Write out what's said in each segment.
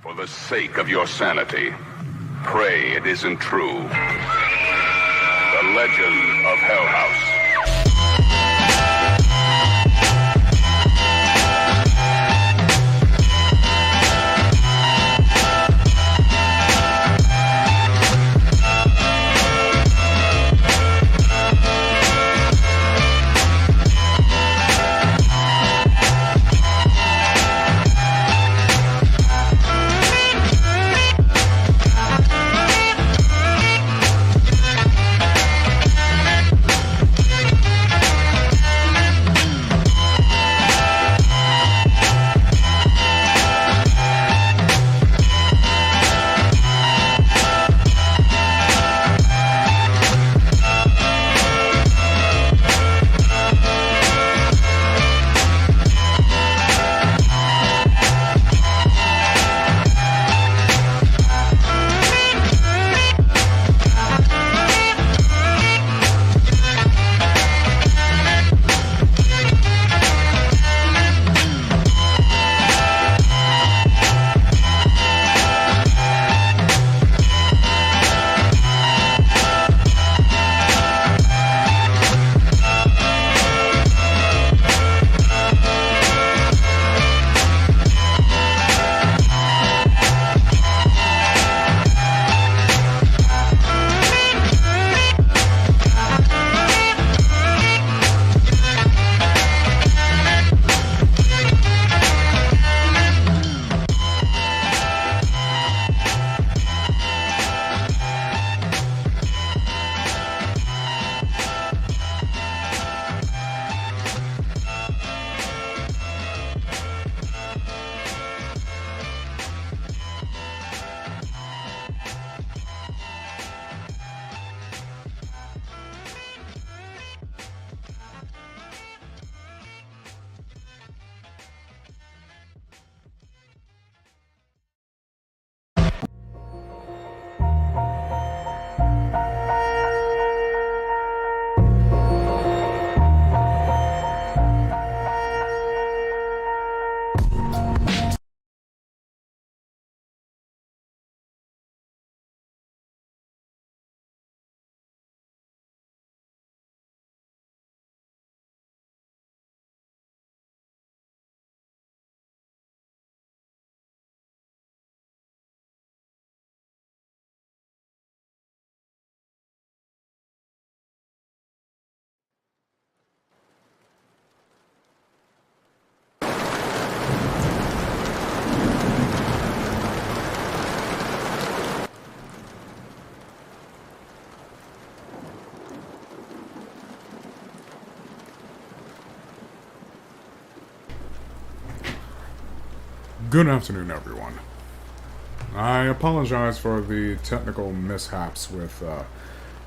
For the sake of your sanity, pray it isn't true. The Legend of Hell House. Good afternoon, everyone. I apologize for the technical mishaps with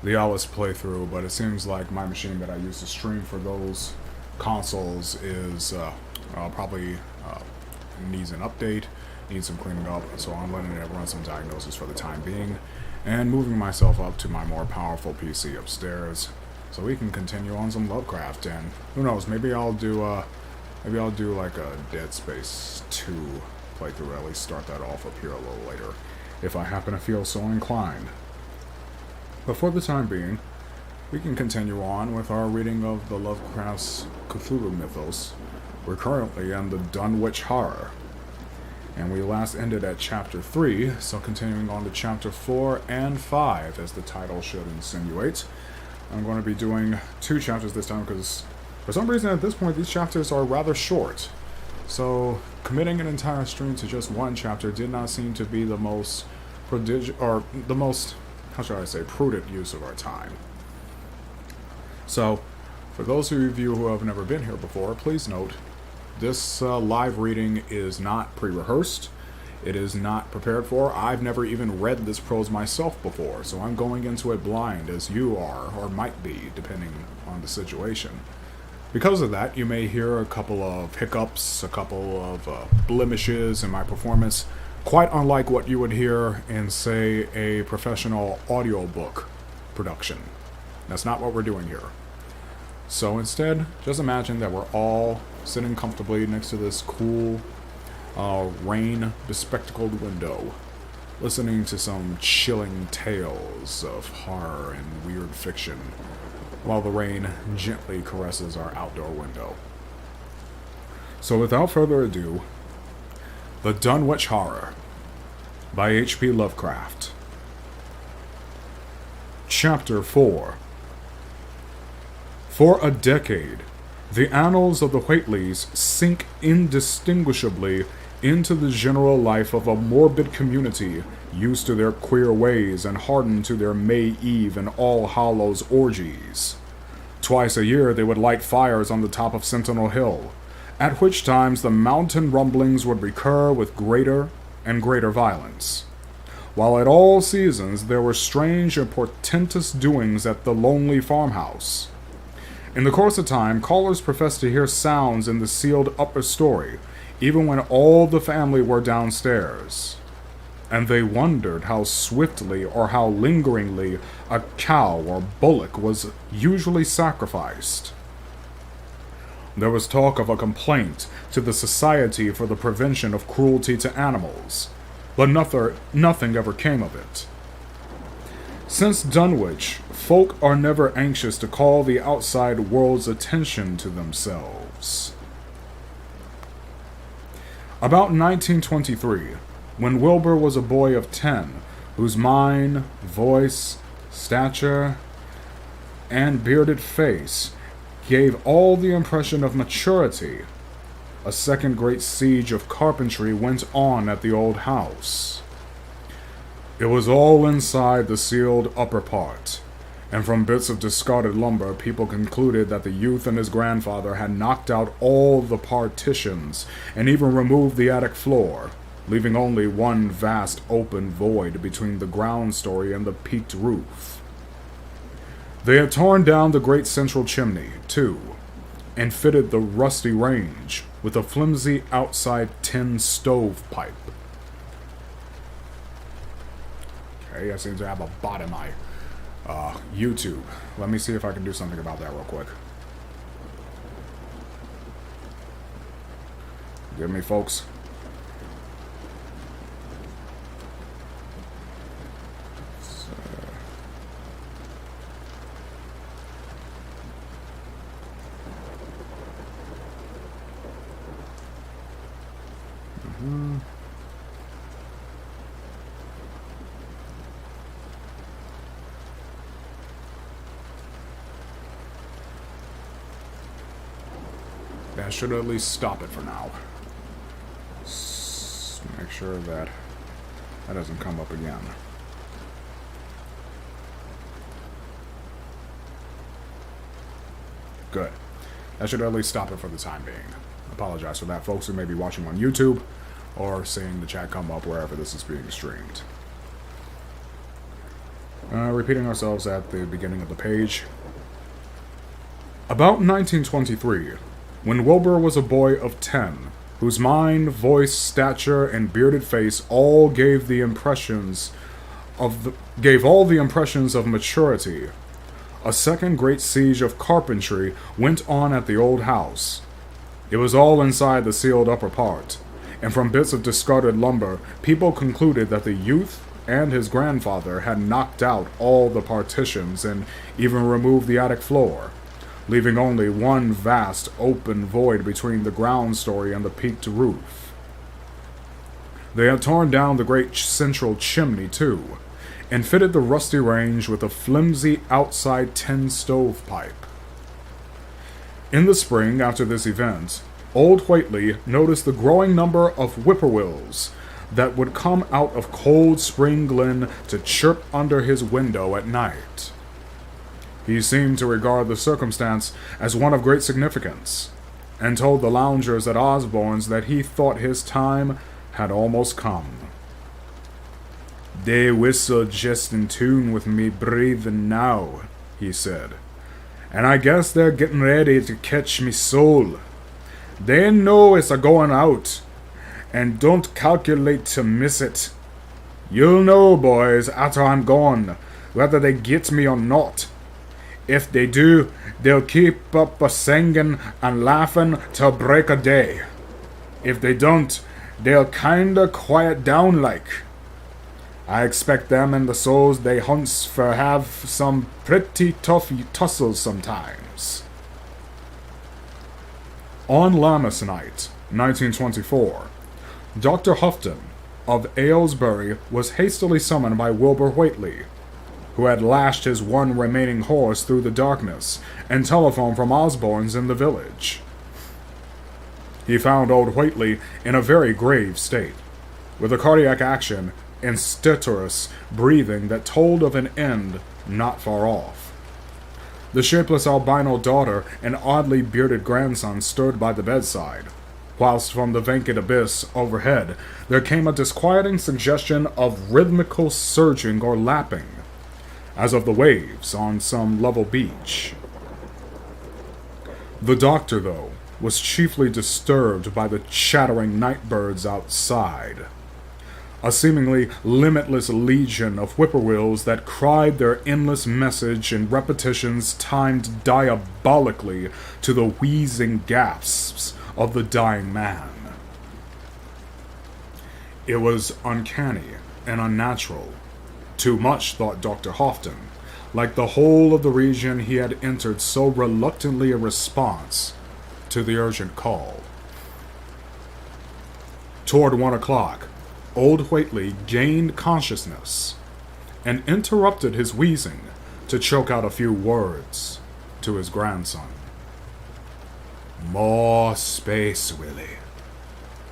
the Alice playthrough, but it seems like my machine that I use to stream for those consoles is probably needs an update, needs some cleaning up, so I'm letting it run some diagnosis for the time being, and moving myself up to my more powerful PC upstairs, so we can continue on some Lovecraft, and who knows, maybe I'll do like a Dead Space 2 playthrough, at least start that off up here a little later, if I happen to feel so inclined. But for the time being, we can continue on with our reading of the Lovecraft's Cthulhu mythos. We're currently in the Dunwich Horror. And we last ended at chapter 3, so continuing on to chapter 4 and 5, as the title should insinuate. I'm going to be doing 2 chapters this time because, for some reason at this point, these chapters are rather short. So, committing an entire stream to just 1 chapter did not seem to be the most how shall I say, prudent use of our time. So, for those of you who have never been here before, please note, this live reading is not pre-rehearsed. It is not prepared for. I've never even read this prose myself before, so I'm going into it blind, as you are, or might be, depending on the situation. Because of that, you may hear a couple of hiccups, a couple of blemishes in my performance, quite unlike what you would hear in, say, a professional audiobook production. That's not what we're doing here. So instead, just imagine that we're all sitting comfortably next to this cool, rain-bespectacled window, listening to some chilling tales of horror and weird fiction, while the rain gently caresses our outdoor window. So without further ado, The Dunwich Horror by H.P. Lovecraft. Chapter 4. For a decade, the annals of the Whateleys sink indistinguishably into the general life of a morbid community used to their queer ways and hardened to their May Eve and All Hallows orgies. Twice a year they would light fires on the top of Sentinel Hill, at which times the mountain rumblings would recur with greater and greater violence, while at all seasons there were strange and portentous doings at the lonely farmhouse. In the course of time, callers professed to hear sounds in the sealed upper story, even when all the family were downstairs. And they wondered how swiftly or how lingeringly a cow or bullock was usually sacrificed. There was talk of a complaint to the Society for the Prevention of Cruelty to Animals, but nothing ever came of it. Since Dunwich, folk are never anxious to call the outside world's attention to themselves. About 1923, when Wilbur was a boy of 10, whose mind, voice, stature, and bearded face gave all the impression of maturity, a second great siege of carpentry went on at the old house. It was all inside the sealed upper part, and from bits of discarded lumber people concluded that the youth and his grandfather had knocked out all the partitions and even removed the attic floor, leaving only one vast open void between the ground story and the peaked roof. They had torn down the great central chimney, too, and fitted the rusty range with a flimsy outside tin stovepipe. Okay, I seem to have a bot in my YouTube. Let me see if I can do something about that real quick. Forgive me, folks. That should at least stop it for now. Make sure that that doesn't come up again. Good. That should at least stop it for the time being. Apologize for that, folks who may be watching on YouTube or seeing the chat come up wherever this is being streamed. Repeating ourselves at the beginning of the page. About 1923, when Wilbur was a boy of 10, whose mind, voice, stature, and bearded face all gave all the impressions of maturity, a second great siege of carpentry went on at the old house. It was all inside the sealed upper part, and from bits of discarded lumber, people concluded that the youth and his grandfather had knocked out all the partitions and even removed the attic floor, leaving only one vast open void between the ground story and the peaked roof. They had torn down the great central chimney, too, and fitted the rusty range with a flimsy outside tin stovepipe. In the spring after this event, old Whately noticed the growing number of whippoorwills that would come out of Cold Spring Glen to chirp under his window at night. He seemed to regard the circumstance as one of great significance, and told the loungers at Osborne's that he thought his time had almost come. "They whistle just in tune with me breathing now," he said, "and I guess they're getting ready to catch me soul. They know it's a-going out, and don't calculate to miss it. You'll know, boys, after I'm gone, whether they get me or not. If they do, they'll keep up a singing and laughing till break of day. If they don't, they'll kinda quiet down like. I expect them and the souls they hunts for have some pretty tough tussles sometimes." On Lammas night, 1924, Dr. Houghton of Aylesbury was hastily summoned by Wilbur Whately, who had lashed his one remaining horse through the darkness and telephoned from Osborne's in the village. He found old Whately in a very grave state, with a cardiac action and stertorous breathing that told of an end not far off. The shapeless albino daughter and oddly bearded grandson stood by the bedside, whilst from the vacant abyss overhead there came a disquieting suggestion of rhythmical surging or lapping, as of the waves on some level beach. The doctor, though, was chiefly disturbed by the chattering night birds outside, a seemingly limitless legion of whippoorwills that cried their endless message in repetitions timed diabolically to the wheezing gasps of the dying man. It was uncanny and unnatural. Too much, thought Dr. Houghton, like the whole of the region he had entered so reluctantly in response to the urgent call. Toward 1 o'clock, old Whately gained consciousness and interrupted his wheezing to choke out a few words to his grandson. "More space, Willie.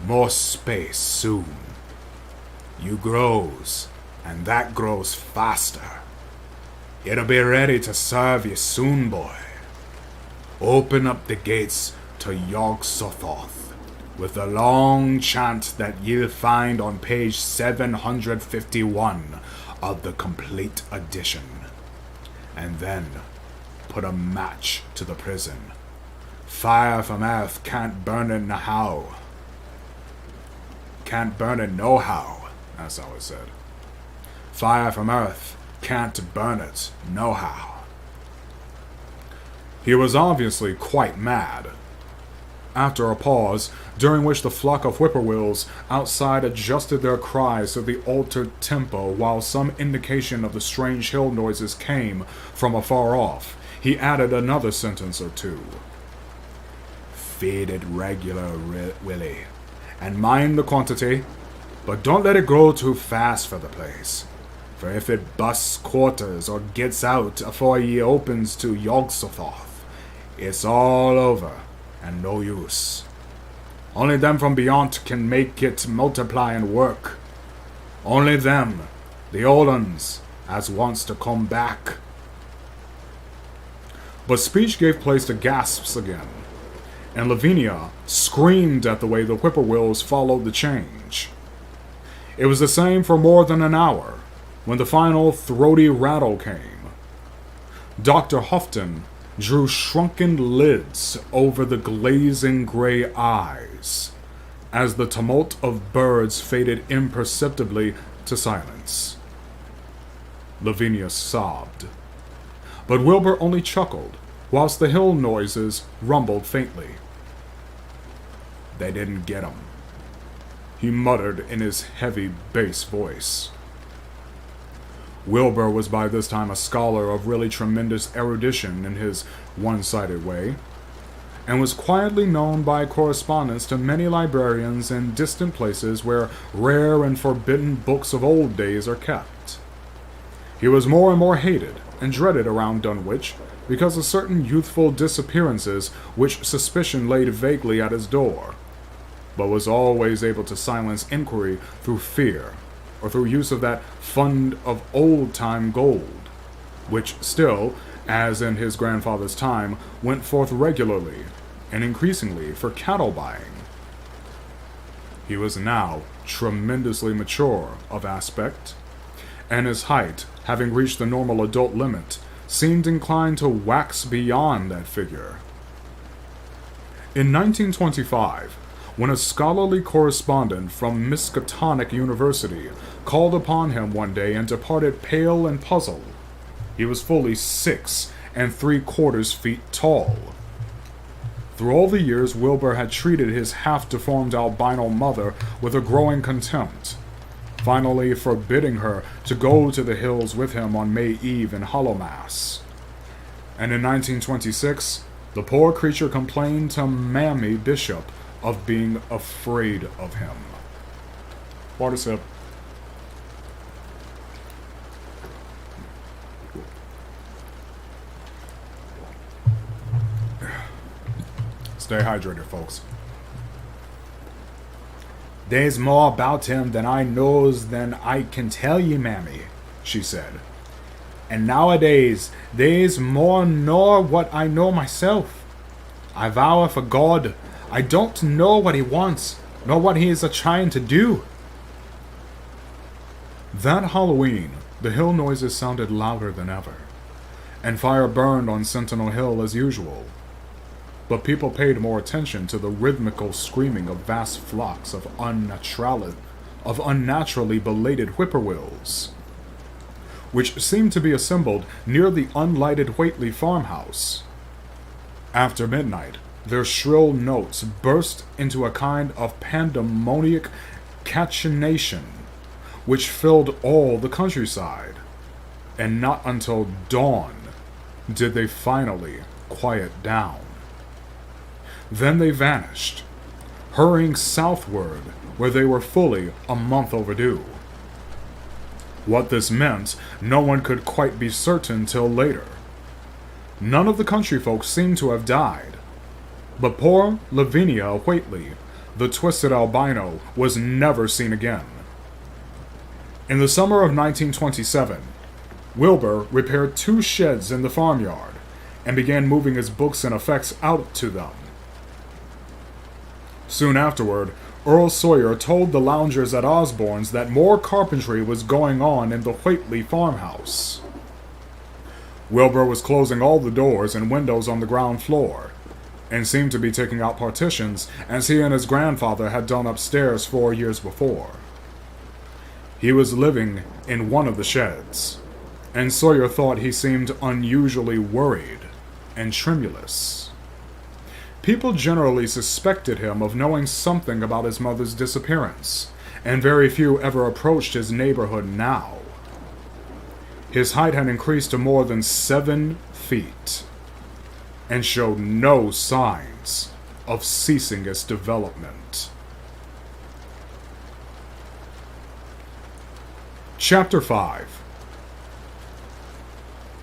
More space soon. You grows, and that grows faster. It'll be ready to serve you soon, boy. Open up the gates to Yog-Sothoth with the long chant that you'll find on page 751 of the complete edition. And then put a match to the prison. Fire from earth can't burn it nohow. Can't burn it nohow, as I always said. Fire from earth can't burn it nohow." He was obviously quite mad. After a pause, during which the flock of whippoorwills outside adjusted their cries to the altered tempo while some indication of the strange hill noises came from afar off, he added another sentence or two. "Feed it regular, Willie, and mind the quantity, but don't let it grow too fast for the place. For if it busts quarters or gets out afore ye opens to Yog-Sothoth, it's all over and no use. Only them from beyond can make it multiply and work. Only them, the old uns, as wants to come back." But speech gave place to gasps again, and Lavinia screamed at the way the whippoorwills followed the change. It was the same for more than an hour, when the final throaty rattle came. Dr. Houghton drew shrunken lids over the glazing gray eyes, as the tumult of birds faded imperceptibly to silence. Lavinia sobbed, but Wilbur only chuckled, whilst the hill noises rumbled faintly. "They didn't get 'em," he muttered in his heavy bass voice. Wilbur was by this time a scholar of really tremendous erudition in his one-sided way, and was quietly known by correspondence to many librarians in distant places where rare and forbidden books of old days are kept. He was more and more hated and dreaded around Dunwich because of certain youthful disappearances which suspicion laid vaguely at his door, but was always able to silence inquiry through fear or through use of that fund of old-time gold, which still, as in his grandfather's time, went forth regularly and increasingly for cattle buying. He was now tremendously mature of aspect, and his height, having reached the normal adult limit, seemed inclined to wax beyond that figure. In 1925, when a scholarly correspondent from Miskatonic University called upon him one day and departed pale and puzzled, he was fully 6 3/4 feet tall. Through all the years, Wilbur had treated his half-deformed albino mother with a growing contempt, finally forbidding her to go to the hills with him on May Eve in Hallowmass. And in 1926, the poor creature complained to Mammy Bishop of being afraid of him. Water sip. Stay hydrated, folks. "There's more about him than I knows than I can tell ye, Mammy," she said. "And nowadays there's more nor what I know myself. I vow for God, I don't know what he wants, nor what he is a-trying to do." That Halloween, the hill noises sounded louder than ever, and fire burned on Sentinel Hill as usual. But people paid more attention to the rhythmical screaming of vast flocks of unnaturally belated whippoorwills, which seemed to be assembled near the unlighted Whately farmhouse. After midnight, their shrill notes burst into a kind of pandemoniac cachinnation, which filled all the countryside, and not until dawn did they finally quiet down. Then they vanished, hurrying southward where they were fully a month overdue. What this meant, no one could quite be certain till later. None of the country folk seemed to have died, but poor Lavinia Whately, the twisted albino, was never seen again. In the summer of 1927, Wilbur repaired 2 sheds in the farmyard and began moving his books and effects out to them. Soon afterward, Earl Sawyer told the loungers at Osborne's that more carpentry was going on in the Whately farmhouse. Wilbur was closing all the doors and windows on the ground floor, and seemed to be taking out partitions as he and his grandfather had done upstairs 4 years before. He was living in one of the sheds, and Sawyer thought he seemed unusually worried and tremulous. People generally suspected him of knowing something about his mother's disappearance, and very few ever approached his neighborhood now. His height had increased to more than 7 feet, and showed no signs of ceasing its development. Chapter 5.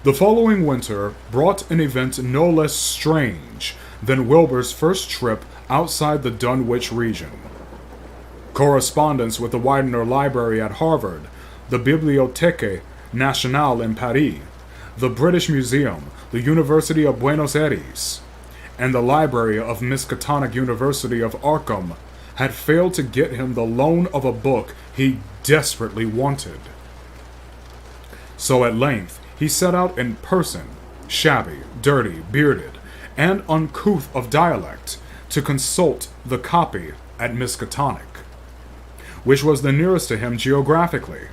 The following winter brought an event no less strange than Wilbur's first trip outside the Dunwich region. Correspondence with the Widener Library at Harvard, the Bibliothèque Nationale in Paris, the British Museum, the University of Buenos Aires, and the library of Miskatonic University of Arkham had failed to get him the loan of a book he desperately wanted. So at length he set out in person, shabby, dirty, bearded, and uncouth of dialect, to consult the copy at Miskatonic, which was the nearest to him geographically.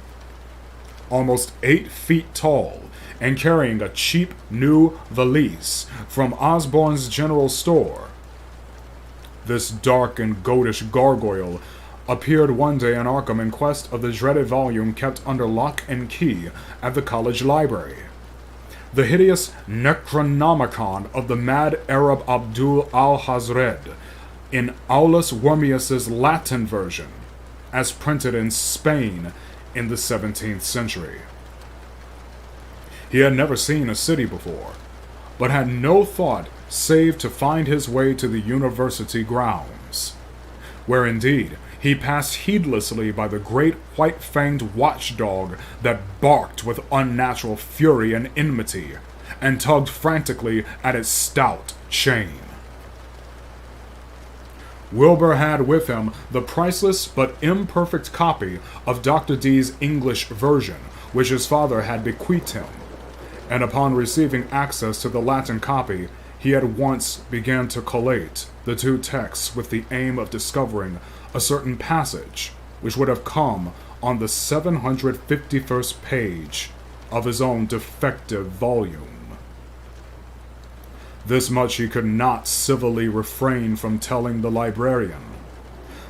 Almost 8 feet tall, and carrying a cheap new valise from Osborne's General Store, this dark and goatish gargoyle appeared one day in Arkham in quest of the dreaded volume kept under lock and key at the college library. the hideous Necronomicon of the mad Arab Abdul al-Hazred in Aulus Wormius's Latin version, as printed in Spain in the 17th century. He had never seen a city before, but had no thought save to find his way to the university grounds, where indeed he passed heedlessly by the great white-fanged watchdog that barked with unnatural fury and enmity, and tugged frantically at its stout chain. Wilbur had with him the priceless but imperfect copy of Dr. Dee's English version, which his father had bequeathed him, and upon receiving access to the Latin copy, he at once began to collate the two texts with the aim of discovering a certain passage which would have come on the 751st page of his own defective volume. This much he could not civilly refrain from telling the librarian.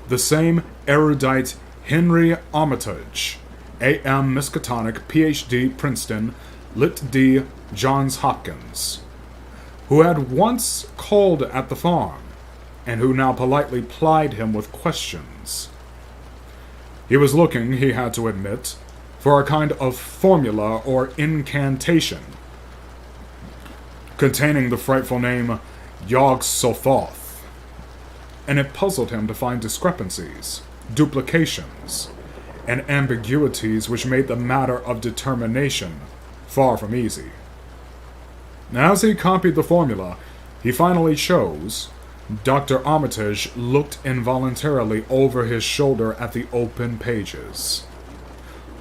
The same erudite Henry Armitage, A.M. Miskatonic, Ph.D. Princeton, Lit. D. Johns Hopkins, who had once called at the farm, and who now politely plied him with questions. He was looking, he had to admit, for a kind of formula or incantation, containing the frightful name Yog-Sothoth, and it puzzled him to find discrepancies, duplications, and ambiguities which made the matter of determination far from easy. As he copied the formula he finally chose, Dr. Armitage looked involuntarily over his shoulder at the open pages,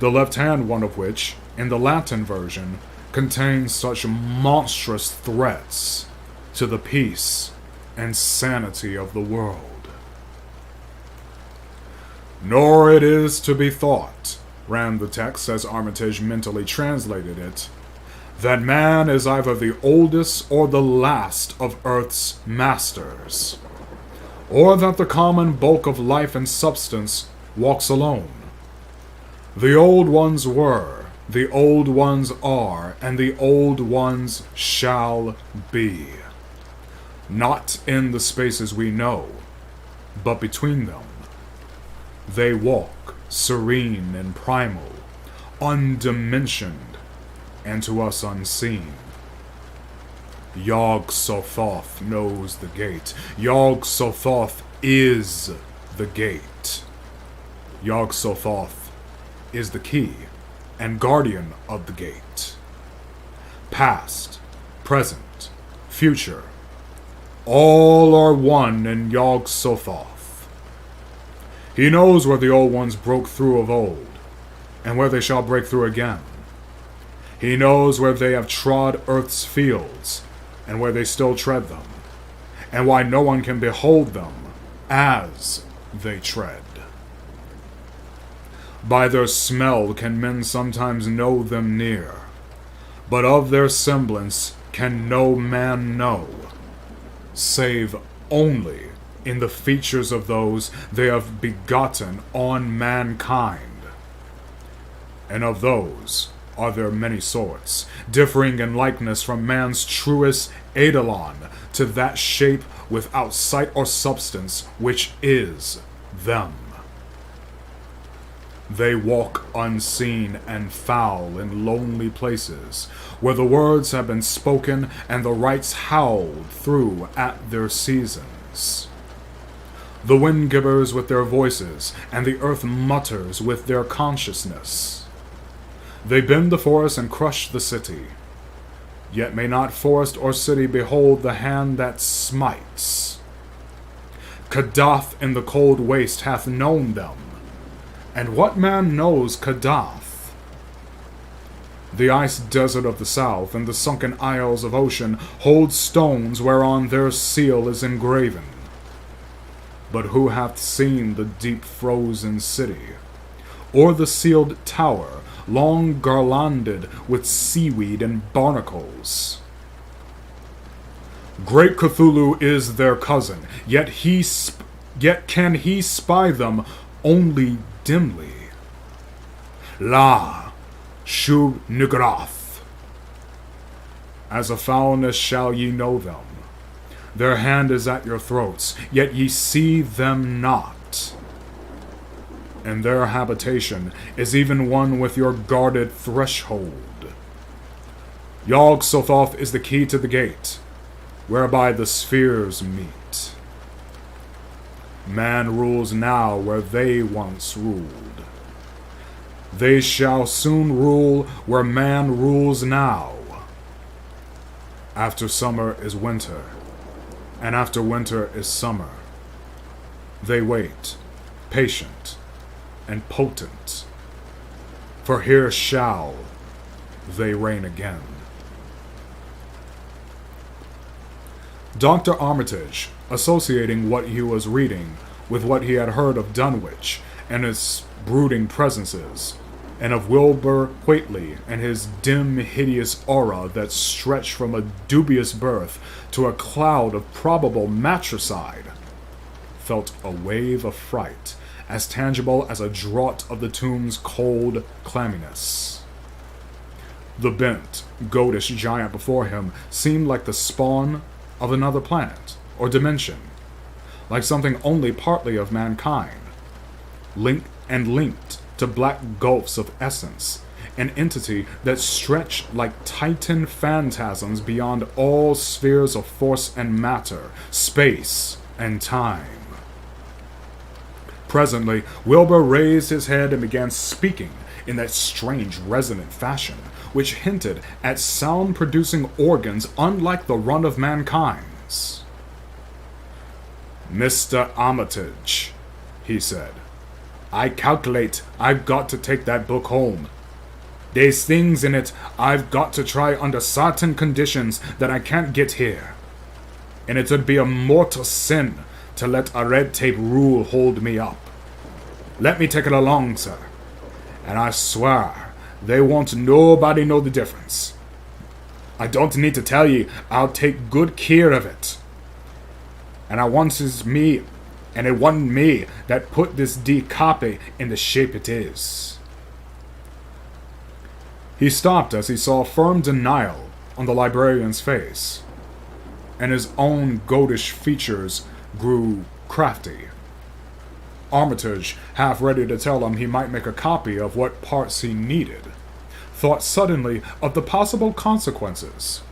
the left-hand one of which, in the Latin version, contains such monstrous threats to the peace and sanity of the world. "Nor it is to be thought," ran the text as Armitage mentally translated it, "that man is either the oldest or the last of Earth's masters, or that the common bulk of life and substance walks alone. The old ones were, the old ones are, and the old ones shall be. Not in the spaces we know, but between them. They walk, serene and primal, undimensioned, and to us unseen. Yog-Sothoth knows the gate. Yog-Sothoth is the gate. Yog-Sothoth is the key and guardian of the gate. Past, present, future, all are one in Yog-Sothoth. He knows where the old ones broke through of old, and where they shall break through again. He knows where they have trod earth's fields, and where they still tread them, and why no one can behold them as they tread. By their smell can men sometimes know them near, but of their semblance can no man know, save only in the features of those they have begotten on mankind. And of those are there many sorts, differing in likeness from man's truest eidolon to that shape without sight or substance which is them. They walk unseen and foul in lonely places, where the words have been spoken and the rites howled through at their seasons. The wind gibbers with their voices, and the earth mutters with their consciousness. They bend the forest and crush the city, yet may not forest or city behold the hand that smites. Kadath in the cold waste hath known them, and what man knows Kadath? The ice desert of the south and the sunken isles of ocean hold stones whereon their seal is engraven. But who hath seen the deep frozen city, or the sealed tower, long garlanded with seaweed and barnacles? Great Cthulhu is their cousin, yet can he spy them only dimly. La Shub Nigrath. As a foulness shall ye know them. Their hand is at your throats, yet ye see them not. And their habitation is even one with your guarded threshold. Yog Sothoth is the key to the gate, whereby the spheres meet. Man rules now where they once ruled. They shall soon rule where man rules now. After summer is winter, and after winter is summer. They wait, patient and potent, for here shall they reign again. Dr. Armitage, associating what he was reading with what he had heard of Dunwich and its brooding presences, and of Wilbur Whately and his dim, hideous aura that stretched from a dubious birth to a cloud of probable matricide, felt a wave of fright as tangible as a draught of the tomb's cold clamminess. The bent, goatish giant before him seemed like the spawn of another planet or dimension, like something only partly of mankind, linked to black gulfs of essence, an entity that stretched like titan phantasms beyond all spheres of force and matter, space and time. Presently, Wilbur raised his head and began speaking in that strange resonant fashion, which hinted at sound-producing organs unlike the run of mankind's. "Mr. Armitage," he said, "I calculate I've got to take that book home. There's things in it I've got to try under certain conditions that I can't get here. And it would be a mortal sin to let a red tape rule hold me up. Let me take it along, sir, and I swear they won't nobody know the difference. I don't need to tell ye I'll take good care of it. And it wasn't me that put this D copy in the shape it is." He stopped as he saw firm denial on the librarian's face, and his own goatish features grew crafty. Armitage, half ready to tell him he might make a copy of what parts he needed, thought suddenly of the possible consequences,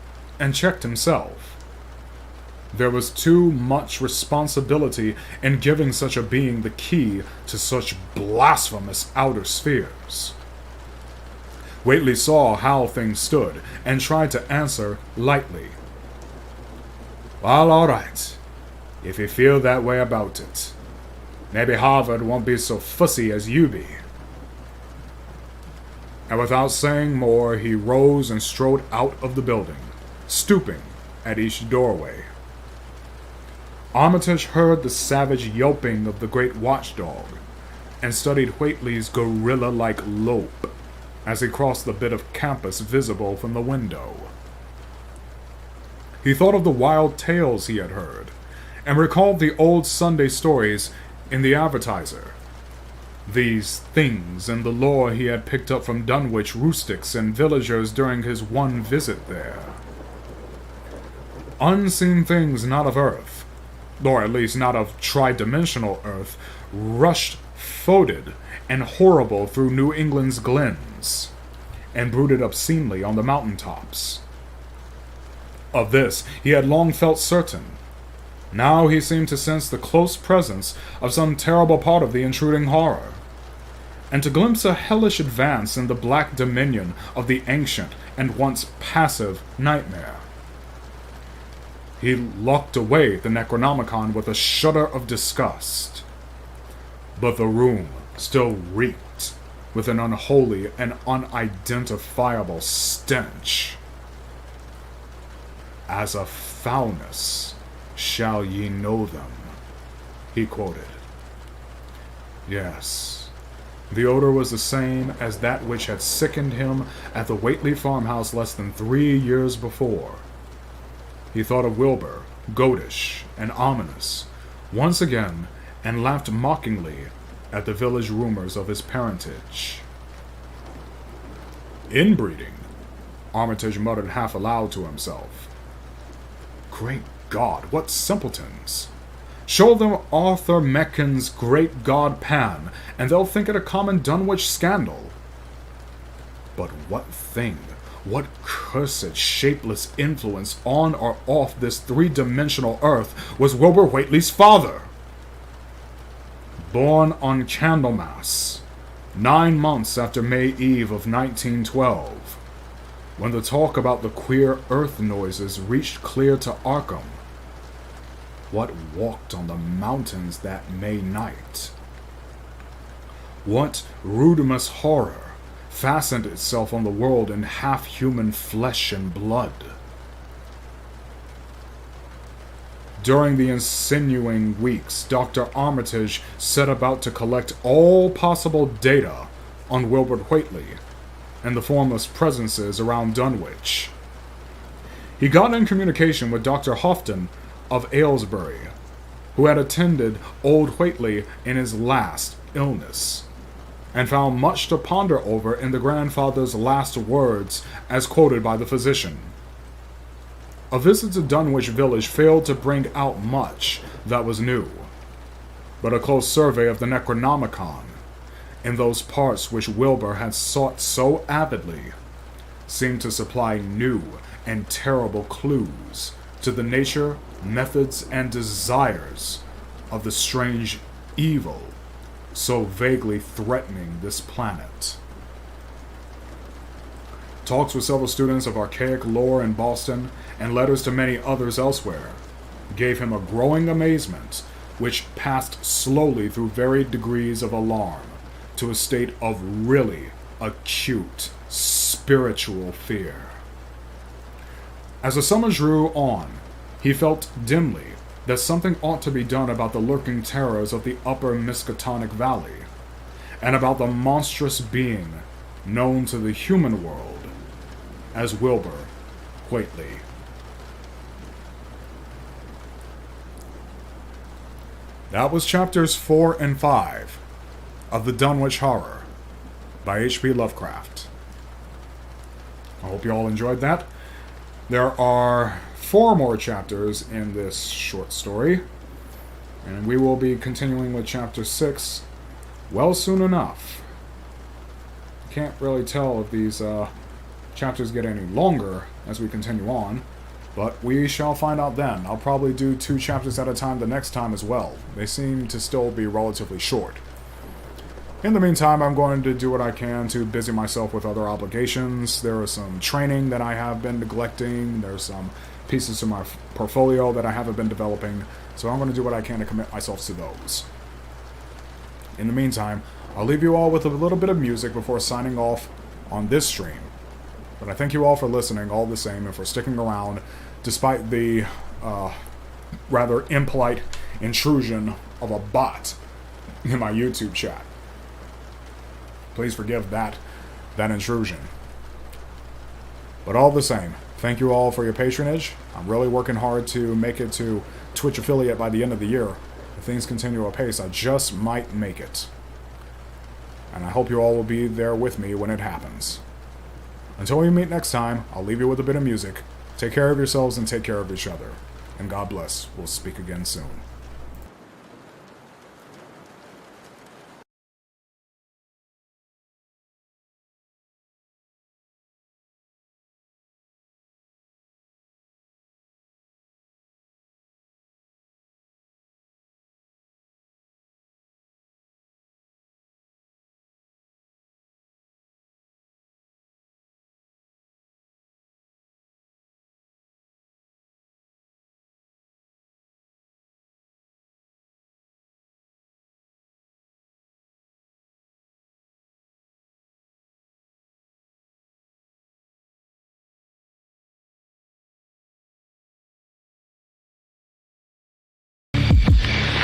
and checked himself. There was too much responsibility in giving such a being the key to such blasphemous outer spheres. Whately saw how things stood, and tried to answer lightly. "Well, all right, if you feel that way about it. Maybe Harvard won't be so fussy as you be." And without saying more, he rose and strode out of the building, stooping at each doorway. Armitage heard the savage yelping of the great watchdog, and studied Whately's gorilla-like lope as he crossed the bit of campus visible from the window. He thought of the wild tales he had heard, and recalled the old Sunday stories in the Advertiser. These things and the lore he had picked up from Dunwich rustics and villagers during his one visit there. Unseen things not of Earth, or at least not of tri-dimensional Earth, rushed foetid and horrible through New England's glens, and brooded obscenely on the mountain-tops. Of this he had long felt certain. Now he seemed to sense the close presence of some terrible part of the intruding horror, and to glimpse a hellish advance in the black dominion of the ancient and once passive nightmare. He locked away the Necronomicon with a shudder of disgust, but the room still reeked with an unholy and unidentifiable stench. "As a foulness shall ye know them," he quoted. Yes, the odor was the same as that which had sickened him at the Whately farmhouse less than 3 years before. He thought of Wilbur, goatish and ominous, once again, and laughed mockingly at the village rumors of his parentage. Inbreeding Armitage muttered half aloud to himself. Great God, what simpletons! Show them Arthur Mecken's great god Pan, and they'll think it a common Dunwich scandal. But what thing, what cursed, shapeless influence on or off this three-dimensional earth was Wilbur Whately's father? Born on Candlemas, 9 months after May Eve of 1912, when the talk about the queer earth noises reached clear to Arkham, what walked on the mountains that May night? What rudimus horror fastened itself on the world in half-human flesh and blood? During the ensuing weeks, Dr. Armitage set about to collect all possible data on Wilbur Whately and the formless presences around Dunwich. He got in communication with Dr. Houghton of Aylesbury, who had attended old Whately in his last illness, and found much to ponder over in the grandfather's last words as quoted by the physician. A visit to Dunwich village failed to bring out much that was new, but a close survey of the Necronomicon, in those parts which Wilbur had sought so avidly, seemed to supply new and terrible clues to the nature, methods, and desires of the strange evil so vaguely threatening this planet. Talks with several students of archaic lore in Boston and letters to many others elsewhere gave him a growing amazement which passed slowly through varied degrees of alarm to a state of really acute spiritual fear. As the summer drew on, he felt dimly that something ought to be done about the lurking terrors of the upper Miskatonic Valley, and about the monstrous being known to the human world as Wilbur Whately. That was chapters 4 and 5 of The Dunwich Horror by H.P. Lovecraft. I hope you all enjoyed that. There are 4 more chapters in this short story, and we will be continuing with chapter 6 well soon enough. Can't really tell if these chapters get any longer as we continue on, but we shall find out then. I'll probably do 2 chapters at a time the next time as well. They seem to still be relatively short. In the meantime, I'm going to do what I can to busy myself with other obligations. There is some training that I have been neglecting. There's some pieces of my portfolio that I haven't been developing, so I'm going to do what I can to commit myself to those. In the meantime, I'll leave you all with a little bit of music before signing off on this stream. But I thank you all for listening all the same and for sticking around despite the rather impolite intrusion of a bot in my YouTube chat. Please forgive that intrusion. But all the same, thank you all for your patronage. I'm really working hard to make it to Twitch affiliate by the end of the year. If things continue apace, I just might make it. And I hope you all will be there with me when it happens. Until we meet next time, I'll leave you with a bit of music. Take care of yourselves and take care of each other. And God bless. We'll speak again soon.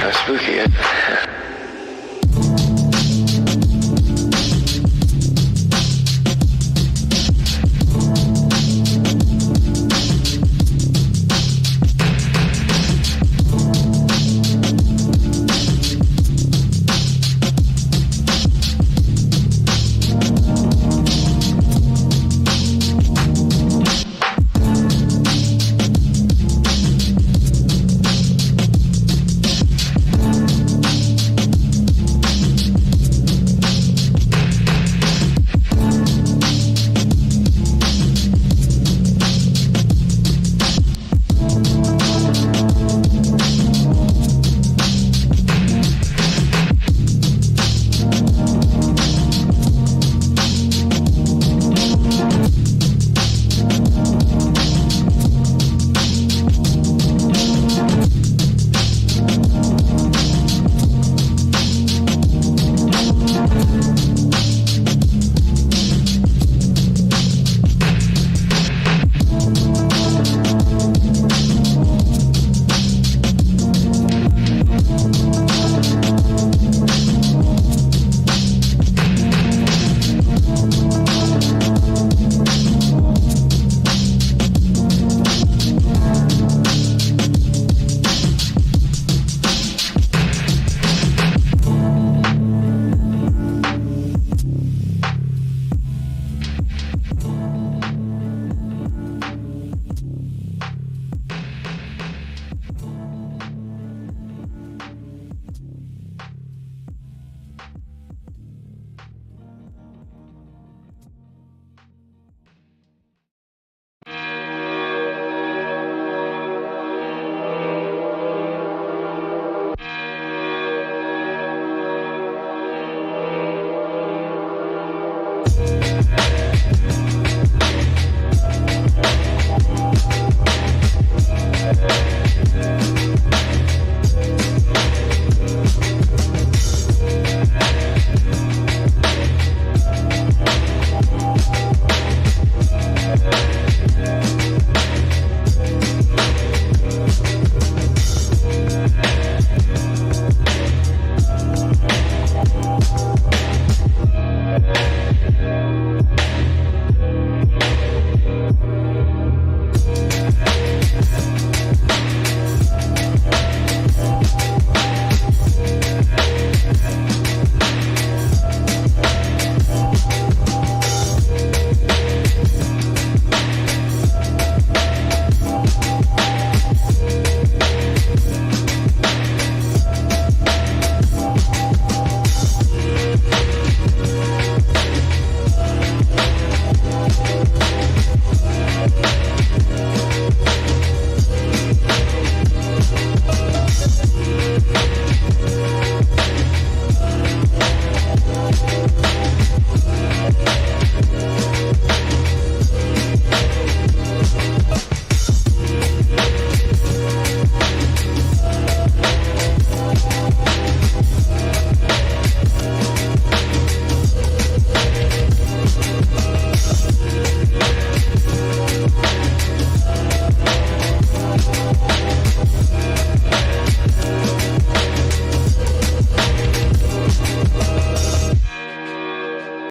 How spooky, eh?